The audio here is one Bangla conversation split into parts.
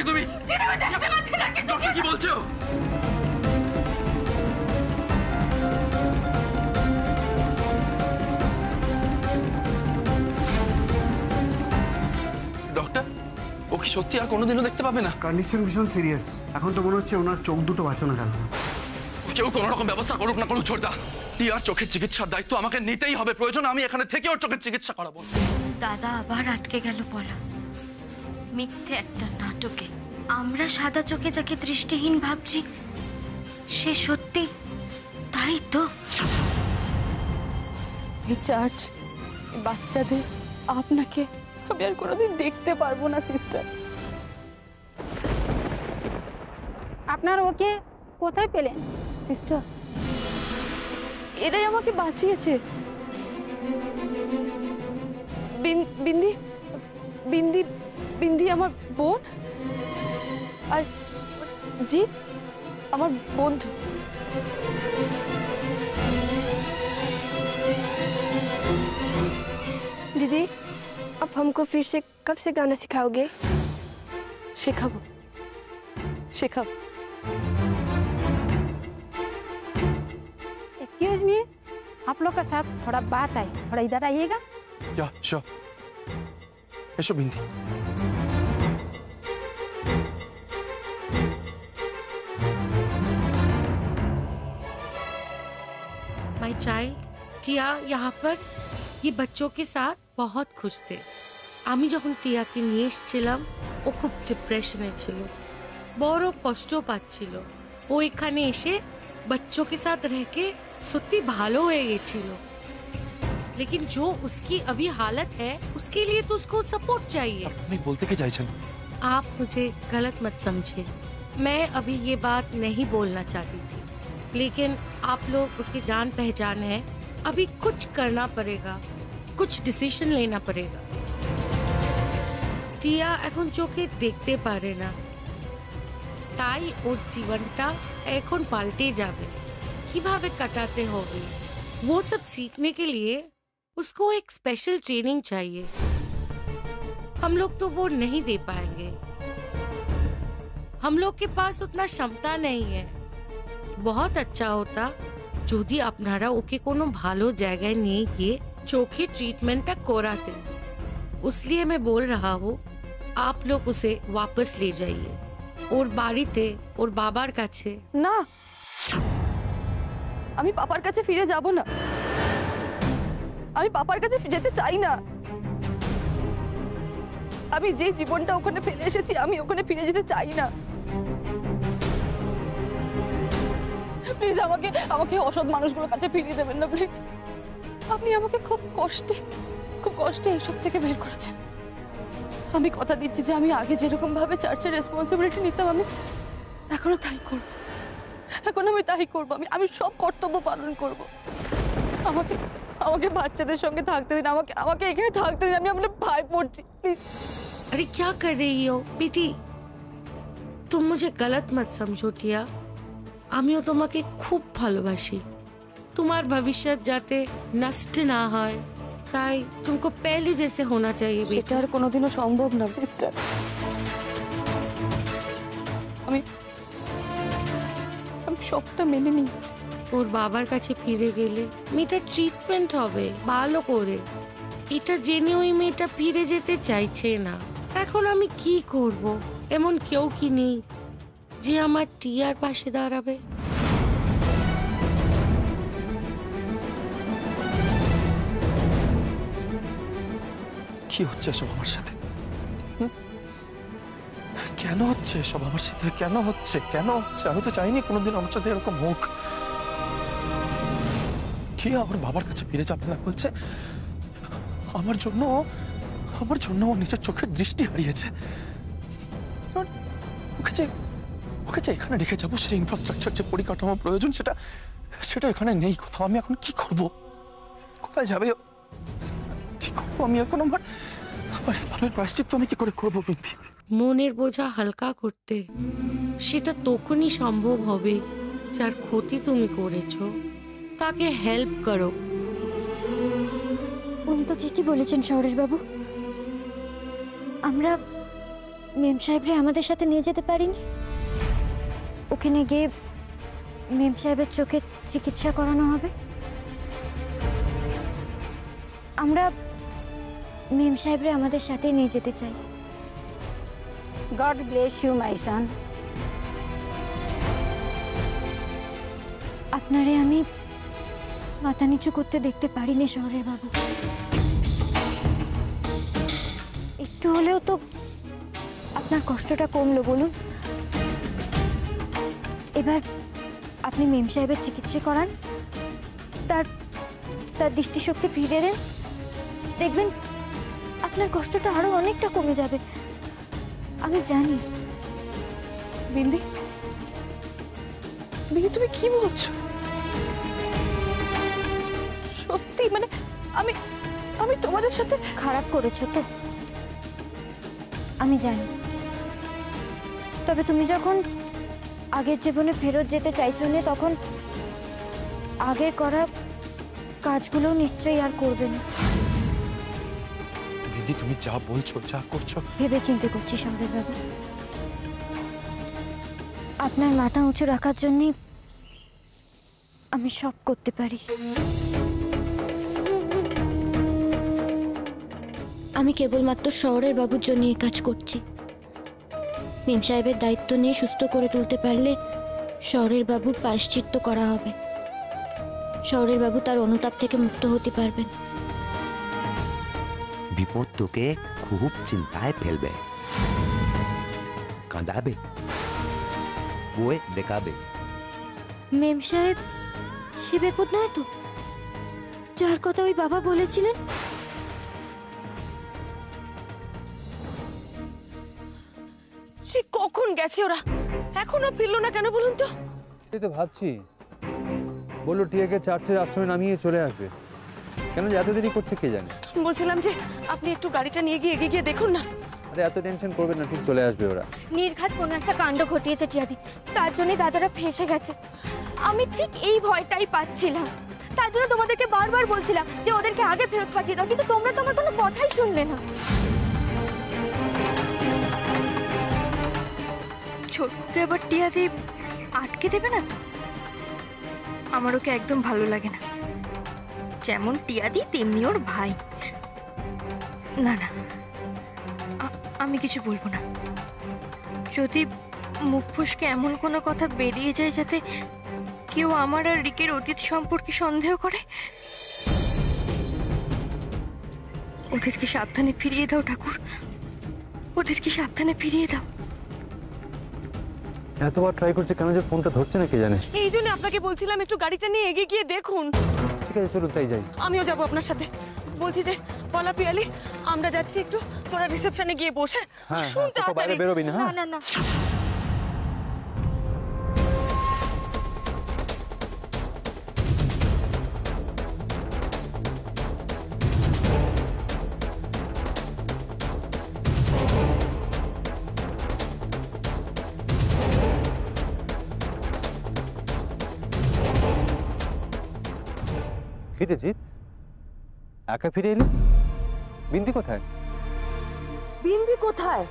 নাকি তুমি? ডক্টর কি বলছো? ডক্টর, ও কি সত্যি আর কোনোদিনও দেখতে পাবে না? কন্ডিশন ভীষণ সিরিয়াস। এখন তো মনে হচ্ছে ওনার চোখ দুটো বাঁচানো গেল না। কেউ কোনো রকম ব্যবস্থা করুক না করুক ছোটদা, টিয়ার চোখের চিকিৎসার দায়িত্ব আমাকে নিতেই হবে। প্রয়োজন আমি এখানে থেকে ওর চোখের চিকিৎসা করাবো। দাদা আবার আটকে গেল বলা। মিথ্যে একটা নাটকে আমরা সাদা চোখে যাকে দৃষ্টিহীন ভাবছি সে সত্যি তাই তো। এই চার্জ বাচ্চাদের আপনাকে আমি আর কোনোদিন দেখতে পারবো না সিস্টার। আপনার ওকে কোথায় পেলেন সিস্টার? এরাই আমাকে বাঁচিয়েছে। বিন্দি বিন্দি বিন্দি আমার বোন, আর জিৎ আমার বন্ধু। दीदी अब हमको फिर से कब से गाना सिखाओगे? শেখাবো শেখাবো। एक्सक्यूज मी, आप लोग का साथ थोड़ा बात है, थोड़ा इधर आइएगा। या श्योर। এসো বিন্দি। माय चाइल्ड टिया यहाँ पर ये बच्चों के साथ बहुत खुश थे। আমি যখন টিয়াকে নিয়ে এসেছিলাম ও খুব ডিপ্রেশনে ছিল, বড় কষ্ট পাচ্ছিল। ও এখানে এসে बच्चों के साथ रह के सत्ती भालो হয়ে গেছিল। लेकिन जो उसकी अभी हालत है उसके लिए तो उसको सपोर्ट चाहिए। আপনি বলতে কি চাইছেন? आप मुझे गलत मत समझे, मैं अभी ये बात नहीं बोलना चाहती थी, लेकिन आप लोग उसकी जान पहचान है। अभी कुछ करना पड़ेगा, कुछ डिसीजन लेना पड़ेगा। টিয়া এখন চোখে দেখতে পারে না, তাই ওর জীবনটা এখন পাল্টে যাবে। কিভাবে কাটাতে হবে वो सब सीखने के लिए उसको एक स्पेशल ट्रेनिंग चाहिए। हम लोग तो वो नहीं दे पाएंगे, हम लोग के पास उतना क्षमता नहीं है। बहुत अच्छा होता যদি আপনারা ওকে কোনো ভালো জায়গায় নিয়ে গিয়ে চোখে ট্রিটমেন্টটা করাতেন। इसलिए मैं बोल रहा हूँ आप लोग उसे वापस ले जाइए ওর বাড়িতে ওর বাবার কাছে। না, আমি পাপার কাছে ফিরে যাব না। আমি পাপার কাছে যেতে চাই না। আমি যে জীবনটা ওখানে ফেলে এসেছি আমি ওখানে ফিরে যেতে চাই না। প্লিজ আমাকে আমাকে অসৎ মানুষগুলোর কাছে ফিরিয়ে দেবেন না প্লিজ। আপনি আমাকে খুব কষ্টে এসব থেকে বের করেছেন। আমি কথা দিচ্ছি যে আমি আগে যেরকম ভাবে চার্চের রেসপন্সিবিলিটি নিতাম আমি এখনো তাই করব। এখন আমি তাই করব। আমি সব কর্তব্য পালন করব। আমাকে আমাকে বাচ্চাদের সঙ্গে থাকতে দিন, আমাকে এখানে থাকতে দিন। আমি আমার ভাই পড়ছি প্লিজ। अरे क्या कर रही हो बेटी? तुम मुझे गलत मत समझो टिया, আমিও তোমাকে খুব ভালোবাসি। তোমার ভবিষ্যৎ যাতে নষ্ট না হয় তাই तुमको पहले जैसे होना चाहिए बेटा। এটা আর কোনোদিনও সম্ভব না সিস্টার। আমি সবটা মেনে নিচ্ছি। ওর বাবার কাছে ফিরে গেলে মেয়েটা ট্রিটমেন্ট হবে ভালো করে। এটা জেনে ওই মেয়েটা ফিরে যেতে চাইছে না। এখন আমি কি করব? এমন কেউ কি নেই যে আমার টিয়ার পাশে দাঁড়াবে? কি হচ্ছে এসব আমার সাথে? কেন হচ্ছে এসব আমার সাথে? কেন হচ্ছে? আমি তো চাইনি কোনোদিন আমার সাথে এরকম হোক। কি আমার বাবার কাছে ফিরে যাবে না বলছে? আমার জন্য ও নিজের চোখের দৃষ্টি হারিয়েছে। ওকে যে এখানে রেখে যাবো, সেই ইনফ্রাস্ট্রাকচার যে পরিকাঠামো প্রয়োজন সেটা এখানে নেই কোথাও। আমি এখন কি করব? কোথায় যাবে? কি করবো আমি এখন? আমার ভাবের প্রায়শ্চিত্ত আমি কি করে করবো? মনের বোঝা হালকা করতে সেটা তখনই সম্ভব হবে যার ক্ষতি তুমি করেছো তাকে হেল্প করো। উনি তো ঠিকই বলেছেন শহরের বাবু। আমরা মেম সাহেবরে আমাদের সাথে নিয়ে যেতে পারিনি? ওখানে গিয়ে মেম সাহেবের চোখের চিকিৎসা করানো হবে। আমরা মেম সাহেবরে আমাদের সাথে নিয়ে যেতে চাই। গড ব্লেস ইউ মাই সন। আপনারে আমি মাথা নিচু করতে দেখতে পারিনি শহরের বাবু। একটু হলেও তো আপনার কষ্টটা কমলো বলুন। এবার আপনি মেম সাহেবের চিকিৎসা করান, তার তার দৃষ্টিশক্তি ফিরে দেন, দেখবেন আপনার কষ্টটা আরো অনেকটা কমে যাবে। আমি জানি। বিন্দি, বিন্দি তুমি কি বলছো? সত্যি মানে আমি আমি তোমাদের সাথে খারাপ করেছো তো আমি জানি, তবে তুমি যখন আগের জীবনে ফেরত যেতে চাইছো না, তখন আগের করা কাজগুলো নিশ্চয়ই আর করবে না। বিন্দি, তুমি যা বলছো, যা করছো, ভেবে চিন্তে করছি শহরের বাবু। আপনার মাথা উঁচু রাখার জন্যে আমি সব করতে পারি। আমি কেবলমাত্র শহরের বাবুর জন্য এই কাজ করছি। মেম সাহেবের দায়িত্ব নিয়ে সুস্থ করে তুলতে পারলে শহরের বাবুর প্রায়শ্চিত্ত করা হবে। শহরের বাবু তার অনুতাপ থেকে মুক্ত হতে পারবেন। বিপদ তোকে খুব চিন্তায় ফেলবে, কাঁদাবে, বয়ে দেখাবে। মেম সাহেব সে বিপদ নয় তো, যার কথা ওই বাবা বলেছিলেন? সে কখন গেছে ওরা? এখনো ফিরলো না কেন বলুন তো? এই তো ভাবছি, বললো টিয়াকে চার্চের আশ্রমে নামিয়ে চলে আসবে। কেন যে এত দেরি করছে কে জানে। বলছিলাম যে আপনি একটু গাড়িটা নিয়ে গিয়ে এগিয়ে গিয়ে দেখুন না। আরে এত টেনশন করবেন না, ঠিক চলে আসবে ওরা। নির্ঘাত কোনো একটা কাণ্ড ঘটিয়েছে টিয়াদি, তার জন্যই দাদারা ফেঁসে গেছে। আমি ঠিক এই ভয়টাই পাচ্ছিলাম, তার জন্য তোমাদেরকে বারবার বলছিলাম যে ওদেরকে আগে ফেরত পাঠিয়ে দাও, কিন্তু তোমরা তো আমার কোনো কথাই শুনলে না। ছোটকুকে এবার টিয়াদি আটকে দেবে না তো? আমার ওকে একদম ভালো লাগে না, যেমন টিয়াদি তেমনি ওর ভাই। না না, আমি কিছু বলবো না। যদি মুখ ফসকে এমন কোনো কথা বেরিয়ে যায় যাতে কেউ আমার আর রিকের অতীত সম্পর্কে সন্দেহ করে, ওদেরকে সাবধানে ফিরিয়ে দাও ঠাকুর, ওদেরকে সাবধানে ফিরিয়ে দাও। এতবার ট্রাই করছে, কেন যে ফোনটা ধরছে না কে জানে। এই জন্য আপনাকে বলছিলাম একটু গাড়িটা নিয়ে এগিয়ে গিয়ে দেখুন। ঠিক আছে চলুন তাই যাই। আমিও যাবো আপনার সাথে। বলছি যে পলা পিয়ালি, আমরা যাচ্ছি একটু, তোরা রিসেপশনে গিয়ে বসে শুনতে তো বাইরে বেরোবি না। হ্যাঁ না না, ফিরে জিৎ, একা ফিরে এলি? বিন্দি কোথায়? বিন্দি কোথায়?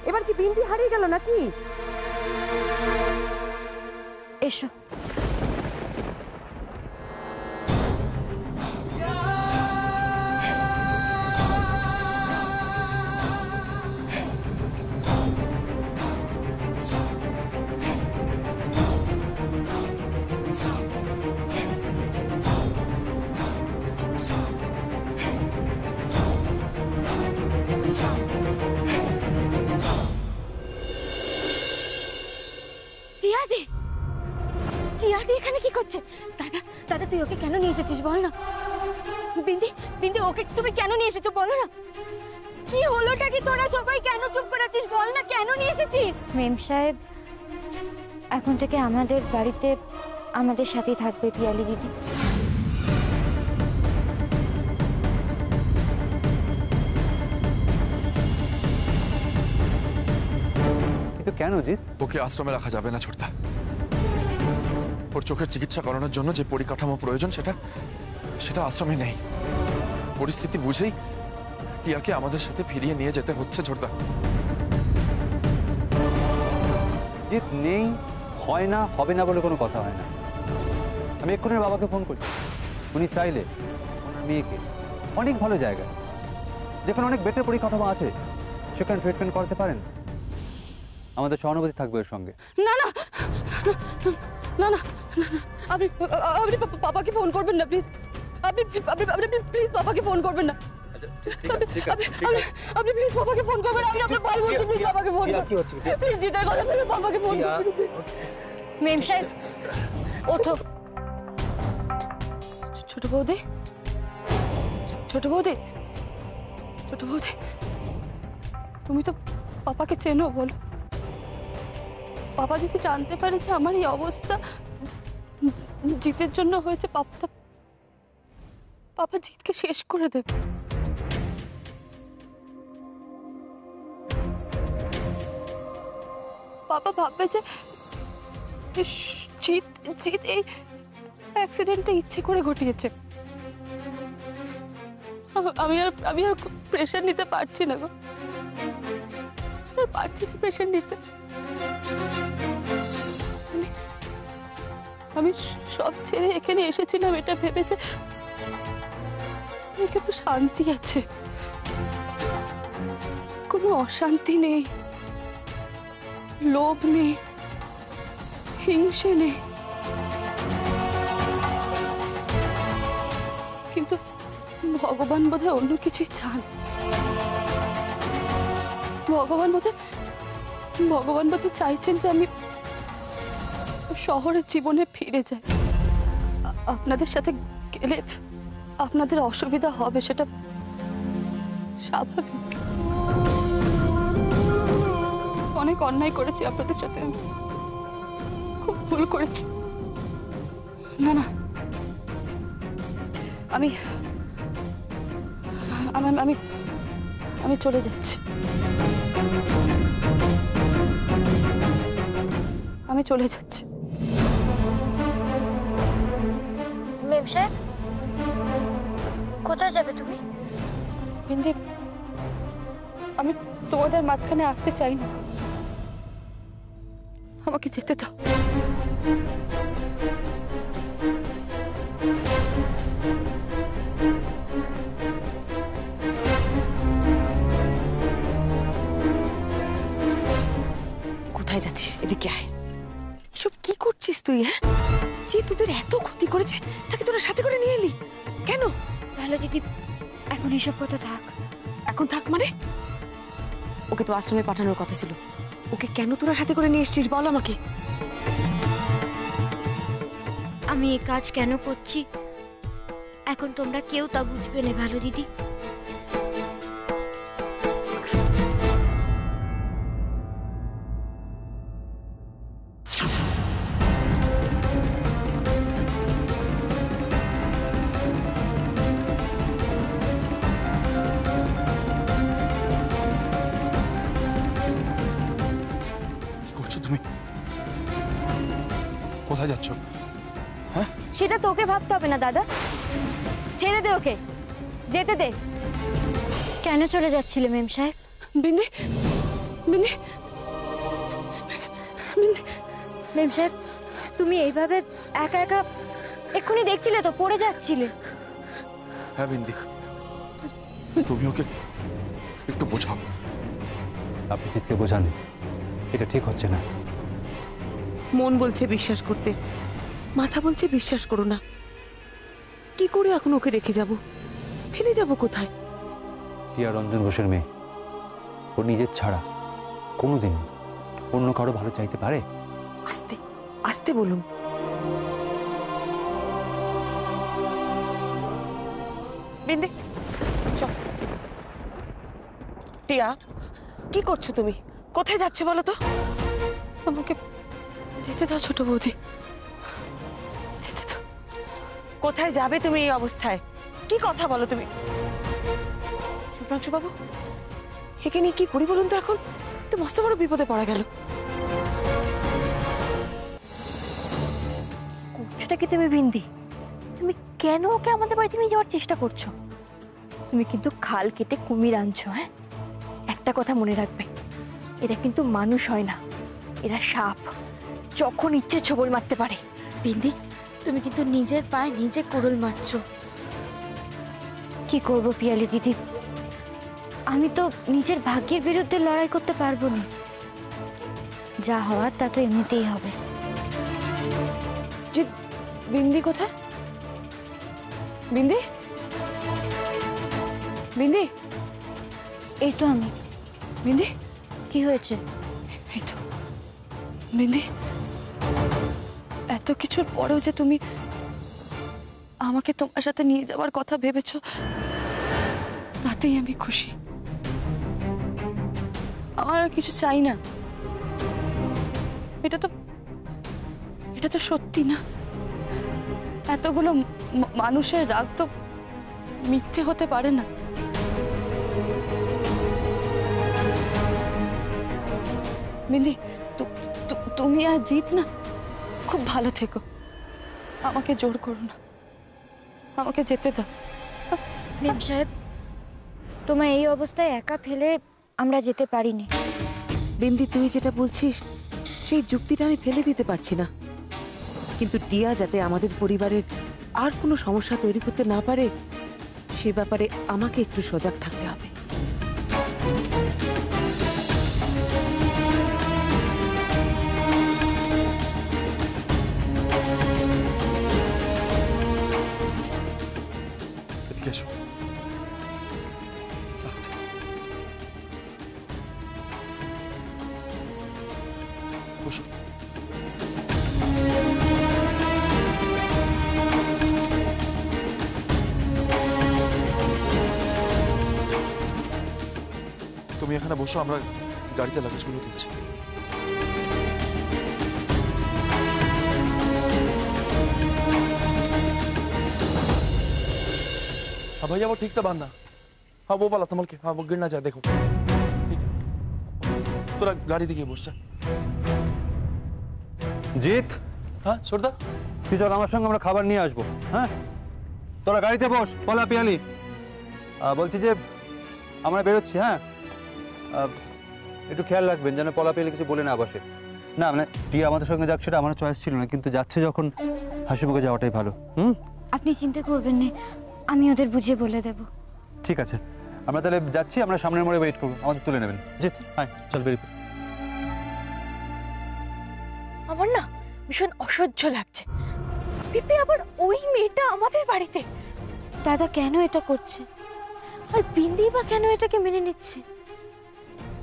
এবার কি বিন্দি হারিয়ে গেল নাকি? এসো। টিয়াদি, টিয়াদি এখানে কি করছে? দাদা দাদা তুই ওকে কেন নিয়ে এসেছিস বল না। বিন্দি, বিন্দি ওকে তুমি কেন নিয়ে এসেছো বলো না। কি হলোটা কি, তোরা সবাই কেন চুপ করে আছিস বল না, কেন নিয়ে এসেছিস? মেম সাহেব এখন থেকে আমাদের বাড়িতে আমাদের সাথেই থাকবে পিয়ালি দিদি। কিন্তু কেন জিৎ? ওকে আশ্রমে রাখা যাবে না ছোটদা। ওর চোখের চিকিৎসা করানোর জন্য যে পরিকাঠামো প্রয়োজন সেটা আশ্রমে নেই। পরিস্থিতি বুঝেই টিয়াকে আমাদের সাথে ফিরিয়ে নিয়ে যেতে হচ্ছে ছোটদা। জিৎ নেই, হয় না, হবে না বলে কোনো কথা হয় না। আমি এক্ষুনি বাবাকে ফোন করছি। উনি চাইলে ওনার মেয়েকে অনেক ভালো জায়গায়, যেখানে অনেক বেটার পরিকাঠামো আছে, সেখানে ট্রিটমেন্ট করাতে পারেন। আমাদের সহানুভূতি থাকবে এর সঙ্গে। না না না না, আপনি আপনি পাপাকে ফোন করবেন না প্লিজ। আপনি আপনি আপনি প্লিজ পাপাকে ফোন করবেন না। আপনি প্লিজ পাপাকে ফোন করবেন। আমি আপনার ভাই বলছি, প্লিজ পাপাকে ফোন করুন। কি হচ্ছে প্লিজ জিতের কথা প্লিজ পাপাকে ফোন করুন প্লিজ। মেম সাহেব ওঠো। ছোট বৌদি, ছোট বৌদি, ছোট বৌদি, তুমি তো পাপাকে চেনো, বলো। পাপা যদি জানতে পারে যে আমার এই অবস্থা জিতের জন্য হয়েছে, পাপা জিতকে শেষ করে দেবে। পাপা ভাববে যে জিত এই অ্যাক্সিডেন্টটা ইচ্ছে করে ঘটিয়েছে। আমি আর প্রেশার নিতে পারছি না গো, পারছি না প্রেশার নিতে। আমি সব ছেড়ে এখানে এসেছিলাম এটা ভেবেছে একটু শান্তি আছে, কোনো অশান্তি নেই, লোভ নেই, হিংসে নেই। কিন্তু ভগবান বোধহয় অন্য কিছুই চান। ভগবান বোধহয় চাইছেন যে আমি শহরের জীবনে ফিরে যাই। আপনাদের সাথে গেলে আপনাদের অসুবিধা হবে, সেটা স্বাভাবিক। অনেক অন্যায় করেছি আপনাদের সাথে, আমি খুব ভুল করেছি। না না, আমি আমি আমি আমি চলে যাচ্ছি। আমি চলে যাচ্ছি। মেম সাহেব কোথায় যাবে তুমি? বিন্দি, আমি তোমাদের মাঝখানে আসতে চাই না, আমাকে যেতে দাও। কোথায় যাচ্ছিস? এদিকে আয়। সব কি করছিস তুই? হ্যাঁ, যে তোদের এত ক্ষতি করেছে তাকে তোরা সাথে করে নিয়ে এলি কেন? ভালো দিদি, এখন এসব কথা থাক। এখন থাক মানে? ওকে তো আশ্রমে পাঠানোর কথা ছিল, ওকে কেন তোরা সাথে করে নিয়ে এসছিস বল আমাকে। আমি এই কাজ কেন করছি এখন তোমরা কেউ তা বুঝবে না ভালো দিদি। কোথায় যাচ্ছ? হ্যাঁ, সেটা তোকে ভাবতে হবে না দাদা, ছেড়ে দে ওকে, যেতে দে। কেন চলে যাচ্ছিলে মেম সাহেব? বিন্দি, বিন্দি, বিন্দি। মেম সাহেব তুমি এইভাবে একা একা এক্ষুনি দেখছিলে তো পড়ে যাচ্ছিলে। হ্যাঁ বিন্দি, তুমি ওকে একটু বোঝাও। আপনি জিতকে বোঝান, এটা ঠিক হচ্ছে না। মন বলছে বিশ্বাস করতে, মাথা বলছে বিশ্বাস করো না। কি করে এখন ওকে রেখে যাব? ফেলে যাব কোথায়? টিয়া রঞ্জন ঘোষের মেয়ে, ও নিজের ছাড়া কোনোদিন অন্য কারো ভালো চাইতে পারে? আস্তে আস্তে বলুন। বিন্দি চল। টিয়া, কি করছো তুমি? কোথায় যাচ্ছে বলো তো? আমাকে যেতে দাও ছোট বৌদি, যেতে দাও। কোথায় যাবে তুমি এই অবস্থায়? কি কথা বলো তুমি? শুভ্রাংশু বাবু, একে নিয়ে কি করি বলুন তো? এখন তো মস্ত বড় বিপদে পড়া গেল। করছোটা কি তুমি বিন্দি? তুমি কেন ওকে আমাদের বাড়িতে নিয়ে যাওয়ার চেষ্টা করছো? তুমি কিন্তু খাল কেটে কুমির আনছো। হ্যাঁ, একটা কথা মনে রাখবে, এরা কিন্তু মানুষ হয় না, এরা সাপ, যখন ইচ্ছে ছবল মারতে পারে। বিন্দি, তুমি কিন্তু নিজের পায়ে নিজে কুড়ুল মারছো। কি করব পিয়ালি দিদি, আমি তো নিজের ভাগ্যের বিরুদ্ধে লড়াই করতে পারবো না। যা হওয়ার তা তো এমনিতেই হবে। বিন্দি কোথায়? বিন্দি, বিন্দি, এই তো আমি। বিন্দি, কি হয়েছে? এই তো বিন্দি, এত কিছুর পরেও যে তুমি আমাকে তোমার সাথে নিয়ে যাওয়ার কথা ভেবেছো, তাতেই আমি খুশি। আমার আর কিছু চাই না। এটা তো সত্যি না। এতগুলো মানুষের রাগ তো মিথ্যে হতে পারে না। বিন্দি, তুমি আর জিত না খুব ভালো থেকো। আমাকে জোর করো না, আমাকে যেতে দাও। মেম সাহেব, তোমার এই অবস্থায় একা ফেলে আমরা যেতে পারিনি। বিন্দি, তুই যেটা বলছিস সেই যুক্তিটা আমি ফেলে দিতে পারছি না, কিন্তু টিয়া যাতে আমাদের পরিবারের আর কোনো সমস্যা তৈরি করতে না পারে সে ব্যাপারে আমাকে একটু সজাগ থাকতে হবে। এদিকে এসো, আস্তে। বসো। তুমি এখানে বসো, আমরা গাড়িতে লাগেজগুলো দিচ্ছি। हाँ भैया वो ठीक से बांधना। हाँ वो वाला संभल के, हाँ वो गिर ना जाए, देखो ठीक है। তোরা গাড়ি দিকে বসছে। জিৎ, হ্যাঁ সর্দা, তুই চল আমার সঙ্গে, আমরা খাবার নিয়ে আসবো। হ্যাঁ, তোরা গাড়িতে বস। পলা পিয়ালি, বলছি যে আমরা বেরোচ্ছি। হ্যাঁ, একটু খেয়াল রাখবেন যেন পলা পিয়ালি কিছু বলে না বসে। না মানে টিয়া আমাদের সঙ্গে যাক সেটা আমার চয়েস ছিল না, কিন্তু যাচ্ছে যখন হাসি মুখে যাওয়াটাই ভালো। আপনি চিন্তা করবেন না, আমি ওদের বুঝিয়ে বলে দেব। ঠিক আছে, আমরা তাহলে যাচ্ছি। আমরা সামনের মোড়ে ওয়েট করবো, আমাদের তুলে নেবেন। জিৎ, হ্যাঁ চল বেরিয়ে পড়। আমার না ভীষণ অসহ্য লাগছে। পিপি আবার ওই মেয়েটা আমাদের বাড়িতে। দাদা কেন এটা করছে, আর বিন্দি বা কেন এটাকে মেনে নিচ্ছে?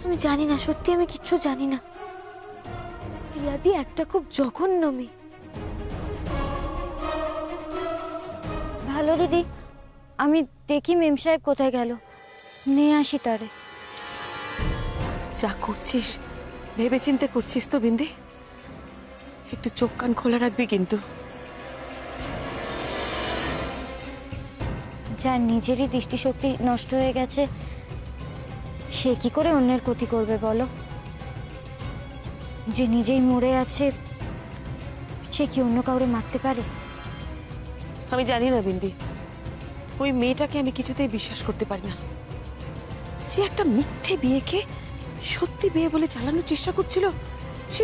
আমি জানি না, সত্যি আমি কিচ্ছু জানি না। টিয়াদি একটা খুব জঘন্য মেয়ে। ভালো দিদি, আমি দেখি মেম সাহেব কোথায় গেল, নিয়ে আসি তারে। যা করছিস ভেবে চিন্তে করছিস তো বিন্দি? একটু চোখ কান খোলা রাখবি কিন্তু। যার নিজেরই দৃষ্টিশক্তি নষ্ট হয়ে গেছে সে কি করে অন্যের ক্ষতি করবে বলো? যে নিজেই মরে আছে সে কি অন্য কাউরে মারতে পারে? আমি জানি না বিন্দি, ওই মেয়েটাকে আমি কিছুতেই বিশ্বাস করতে পারি না। যে একটা মিথ্যে বিয়েকে সত্যি বিয়ে বলে চালানোর চেষ্টা করছিল, সে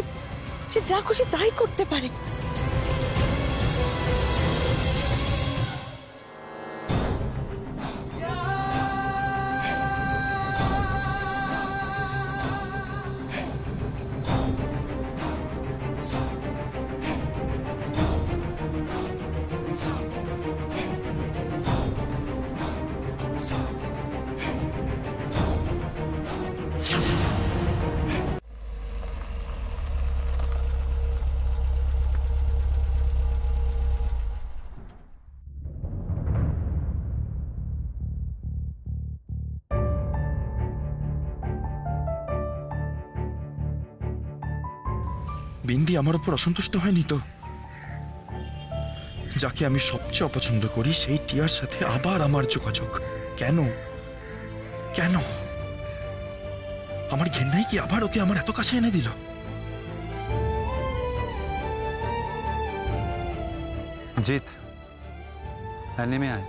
সে যা খুশি তাই করতে পারে। বিন্দি আমার উপর অসন্তুষ্ট হয়নি তো? যাকে আমি সবচেয়ে অপছন্দ করি সেই টিয়ার সাথে আবার আমার যোগাযোগ কেন? কেন আমার ঘেন্নাই কি আবার ওকে আমার এত কাছে এনে দিল? জিৎ, হ্যাঁ নেমে আয়,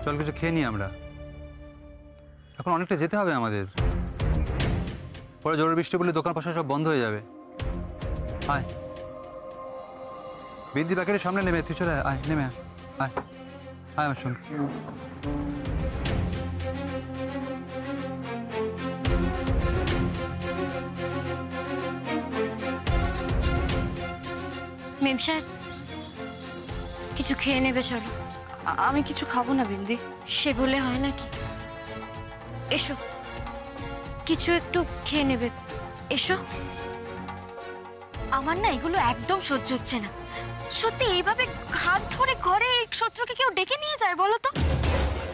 চল কিছু খেয়ে নি আমরা। এখন অনেকটা যেতে হবে আমাদের। পরে জোরে বৃষ্টি পড়লে দোকান পাশে সব বন্ধ হয়ে যাবে। আয় বিন্দি প্যাকেটের সামনে নেমে, তুই চলে আয়, নেমে আয়, আয় আয় আমার সঙ্গে। মেম সাহেব কিছু খেয়ে নেবে চলো। আমি কিছু খাবো না বিন্দি। সে বলে হয় নাকি? এসো কিছু একটু খেয়ে নেবে, এসো। আমার না এগুলো একদম সহ্য হচ্ছে না। সত্যি এইভাবে হাত ধরে ঘরে শত্রুকে কেউ ডেকে নিয়ে যায় বলো তো?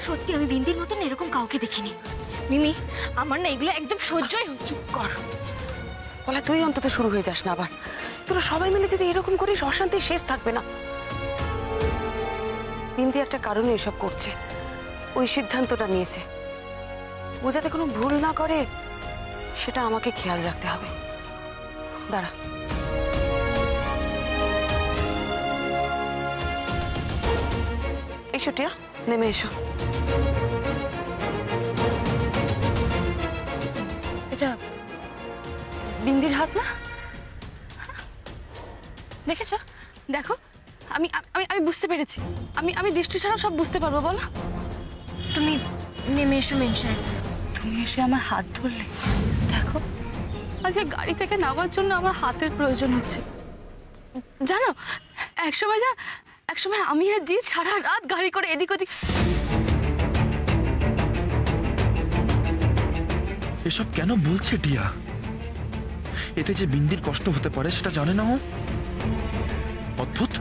সত্যি আমি বিন্দির মতন এরকম কাউকে দেখিনি। মিমি আমার না এগুলো একদম সহ্যই হচ্ছে। চুপ কর বলা, তুই অন্তত শুরু হয়ে যাস না আবার। তোরা সবাই মিলে যদি এরকম করিস, অশান্তির শেষ থাকবে না। বিন্দি একটা কারণে এসব করছে, ওই সিদ্ধান্তটা নিয়েছে। ও যাতে কোনো ভুল না করে সেটা আমাকে খেয়াল রাখতে হবে। দাঁড়া, এসো টিয়া, নেমে এসো। এটা বিন্দির হাত না? দেখেছো? দেখো, আমি আমি আমি বুঝতে পেরেছি। আমি দৃষ্টি ছাড়াও সব বুঝতে পারবো। বলো, তুমি নেমে এসো মেম সাহেব। তুমি এসে আমার হাত ধরলে। দেখো, আজ এই গাড়ি থেকে নামার জন্য আমার হাতের প্রয়োজন হচ্ছে। জানো, একসময় আমি আর জি সারা রাত গাড়ি করে এদিক ওদিক। এসব কেন বলছে টিয়া? এতে যে বিন্দির কষ্ট হতে পারে সেটা জানে না ও? অদ্ভুত।